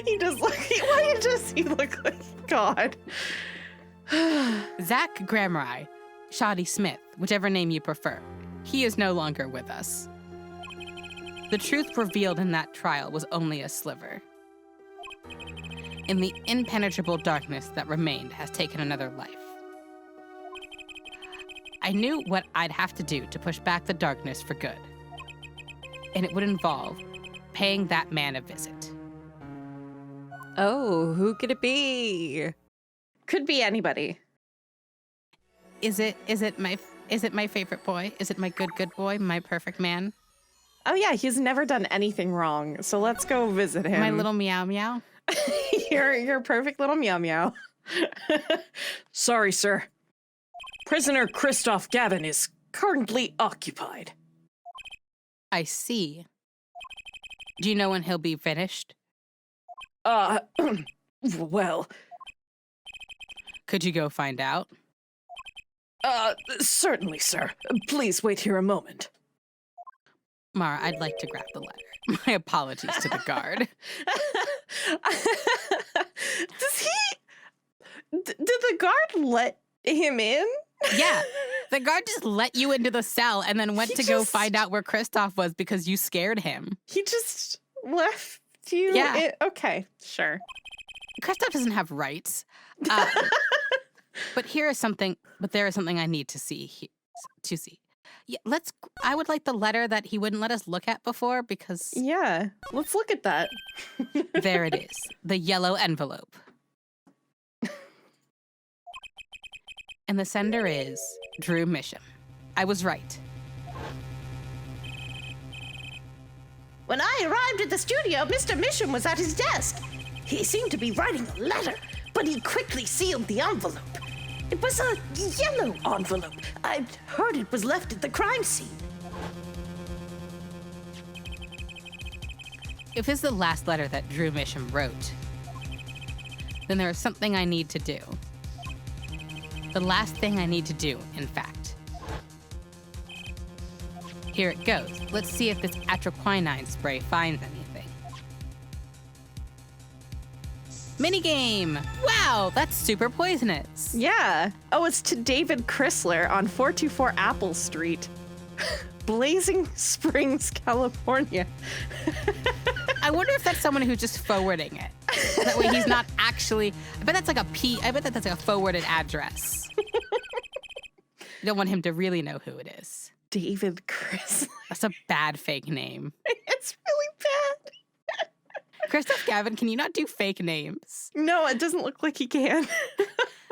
He does look. Why does he look like God? Zach Grammeri, Shoddy Smith, whichever name you prefer, he is no longer with us. The truth revealed in that trial was only a sliver. And the impenetrable darkness that remained has taken another life. I knew what I'd have to do to push back the darkness for good. And it would involve paying that man a visit. Oh, who could it be? Could be anybody. Is it my favorite boy? Is it my good boy, my perfect man? Oh yeah, he's never done anything wrong. So let's go visit him. My little meow meow? Your perfect little meow meow. Sorry, sir. Prisoner Christoph Gavin is currently occupied. I see. Do you know when he'll be finished? Well, Could you go find out? certainly, sir. Please wait here a moment. Mara, I'd like to grab the letter. My apologies to the guard. Did the guard let him in? Yeah, the guard just let you into the cell and then went to go find out where Christoph was because you scared him. He just left you. Yeah. Okay, sure. Christoph doesn't have rights. But there is something I need to see. Yeah, I would like the letter that he wouldn't let us look at before because Yeah, let's look at that. there it is, the yellow envelope. And the sender is Drew Misham. I was right. When I arrived at the studio, Mr. Misham was at his desk. He seemed to be writing a letter, but he quickly sealed the envelope. It was a yellow envelope. I'd heard it was left at the crime scene. If this is the last letter that Drew Misham wrote, then there is something I need to do. The last thing I need to do, in fact. Here it goes. Let's see if this atroquinine spray finds anything. Minigame! Wow, that's super poisonous. Yeah. Oh, it's to David Chrysler on 424 Apple Street. Blazing Springs, California. I wonder if that's someone who's just forwarding it. That way he's not actually, I bet that's like a forwarded address. You don't want him to really know who it is. David Chrysler. That's a bad fake name. It's really bad. Christoph Gavin, can you not do fake names? No, it doesn't look like he can.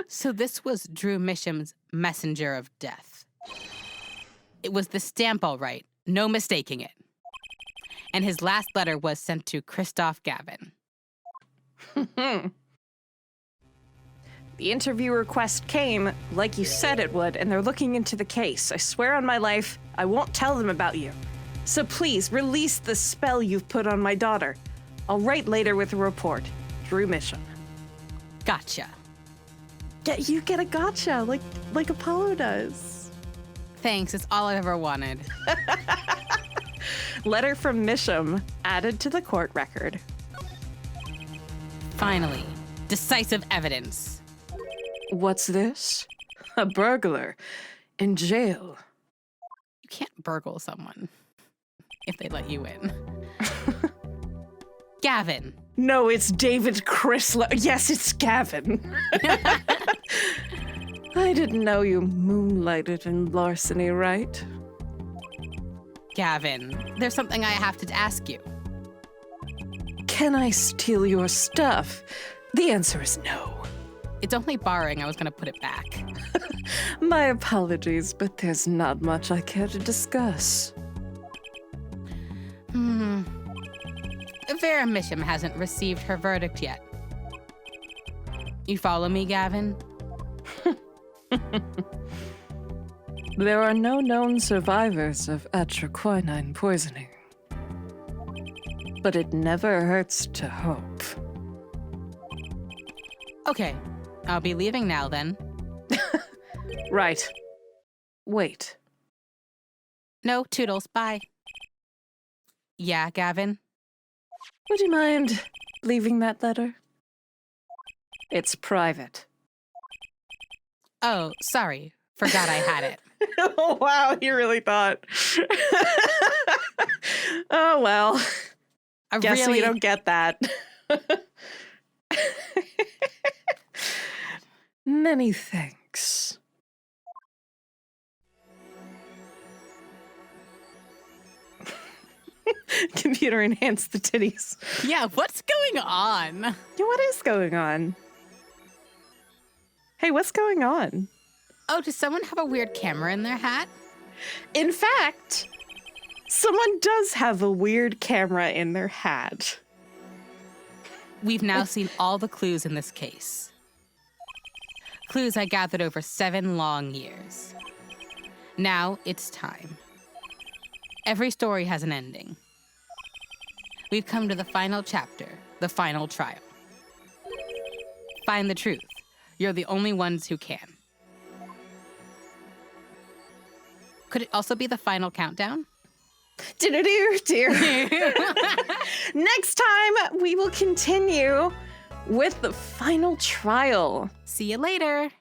So this was Drew Misham's messenger of death. It was the stamp all right, no mistaking it. And his last letter was sent to Christoph Gavin. The interview request came, like you said it would, and they're looking into the case. I swear on my life, I won't tell them about you. So please, release the spell you've put on my daughter. I'll write later with a report. Drew Misham. Gotcha. Yeah, you get a gotcha, like Apollo does. Thanks, it's all I ever wanted. Letter from Misham added to the court record. Finally, decisive evidence. What's this? A burglar in jail. You can't burgle someone if they let you in. Gavin. No, it's David Chrysler. Yes, it's Gavin. I didn't know you moonlighted in larceny, right? Gavin, there's something I have to ask you. Can I steal your stuff? The answer is no. It's only borrowing. I was going to put it back. My apologies, but there's not much I care to discuss. Vera Misham hasn't received her verdict yet. You follow me, Gavin? There are no known survivors of atroquinine poisoning. But it never hurts to hope. Okay, I'll be leaving now then. Right. Wait. No, toodles, bye. Yeah, Gavin? Would you mind leaving that letter? It's private. Oh, sorry. Forgot I had it. Oh, wow, you really thought. Oh, well. I Guess really we don't get that. Many thanks. Computer enhanced the titties. Yeah, what's going on? Yeah, what is going on? Hey, what's going on? Oh, does someone have a weird camera in their hat? In fact, someone does have a weird camera in their hat. We've now seen all the clues in this case. Clues I gathered over 7 long years. Now it's time. Every story has an ending. We've come to the final chapter, the final trial. Find the truth. You're the only ones who can. Could it also be the final countdown? Dear. Next time, we will continue with the final trial. See you later.